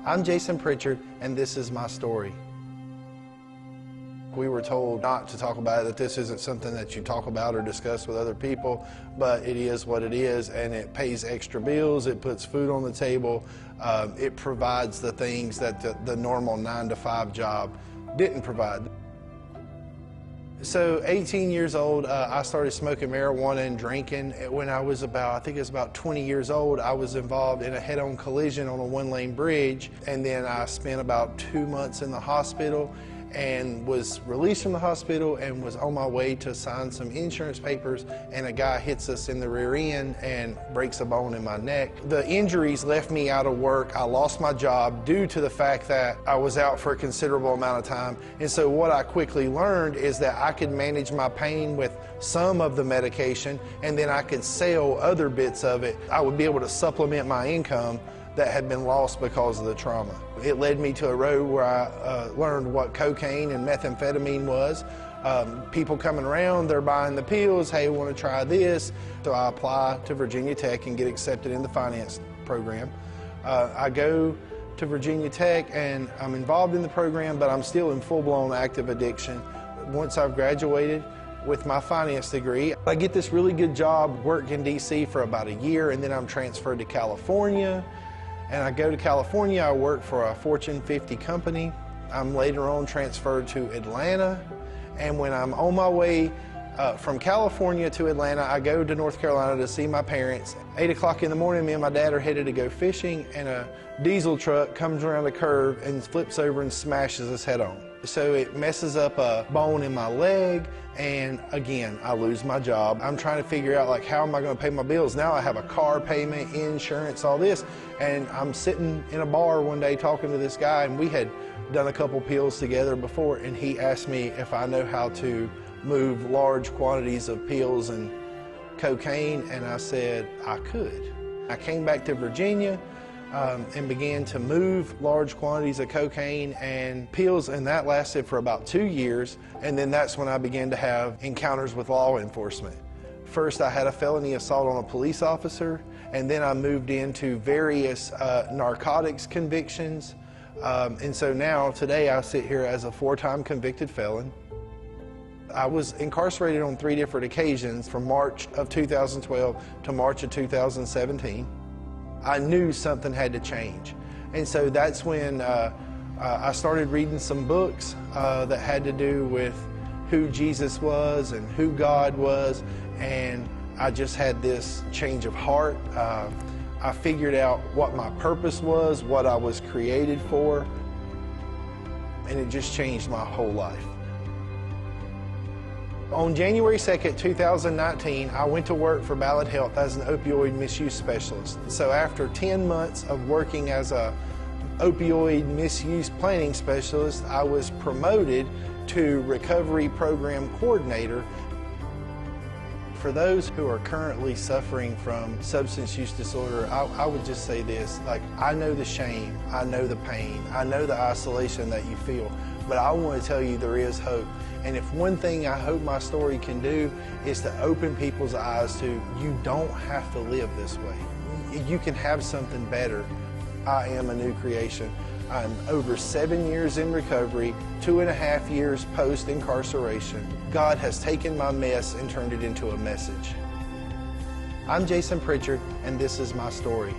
I'm Jason Pritchard, and this is my story. We were told not to talk about it, that this isn't something that you talk about or discuss with other people, but it is what it is, and it pays extra bills, it puts food on the table, it provides the things that the normal 9-to-5 job didn't provide. So 18 years old, I started smoking marijuana and drinking. When I was I think it was about 20 years old, I was involved in a head-on collision on a one-lane bridge, and then I spent about 2 months in the hospital and was released from the hospital and was on my way to sign some insurance papers, and a guy hits us in the rear end and breaks a bone in my neck. The injuries left me out of work. I lost my job due to the fact that I was out for a considerable amount of time. And so what I quickly learned is that I could manage my pain with some of the medication, and then I could sell other bits of it. I would be able to supplement my income that had been lost because of the trauma. It led me to a road where I learned what cocaine and methamphetamine was. People coming around, they're buying the pills, hey, want to try this? So I apply to Virginia Tech and get accepted in the finance program. I go to Virginia Tech and I'm involved in the program, but I'm still in full-blown active addiction. Once I've graduated with my finance degree, I get this really good job, work in DC for about a year, and then I'm transferred to California. And I go to California, I work for a Fortune 50 company. I'm later on transferred to Atlanta. And when I'm on my way from California to Atlanta, I go to North Carolina to see my parents. 8 o'clock in the morning, me and my dad are headed to go fishing, and a diesel truck comes around the curve and flips over and smashes us head on. So it messes up a bone in my leg, and again, I lose my job. I'm trying to figure out, like, how am I going to pay my bills? Now I have a car payment, insurance, all this, and I'm sitting in a bar one day talking to this guy, and we had done a couple pills together before, and he asked me if I know how to move large quantities of pills and cocaine, and I said I could. I came back to Virginia and began to move large quantities of cocaine and pills, and that lasted for about 2 years, and then that's when I began to have encounters with law enforcement. First, I had a felony assault on a police officer, and then I moved into various narcotics convictions, and so now, today, I sit here as a 4-time convicted felon. I was incarcerated on 3 different occasions from March of 2012 to March of 2017. I knew something had to change. And so that's when I started reading some books that had to do with who Jesus was and who God was, and I just had this change of heart. I figured out what my purpose was, what I was created for, and it just changed my whole life. On January 2nd, 2019, I went to work for Ballad Health as an opioid misuse specialist. So after 10 months of working as a opioid misuse planning specialist, I was promoted to recovery program coordinator. For those who are currently suffering from substance use disorder, I would just say this, like, I know the shame, I know the pain, I know the isolation that you feel, but I want to tell you there is hope. And if one thing I hope my story can do is to open people's eyes to, you don't have to live this way. You can have something better. I am a new creation. I'm over 7 years in recovery, 2.5 years post-incarceration. God has taken my mess and turned it into a message. I'm Jason Pritchard, and this is my story.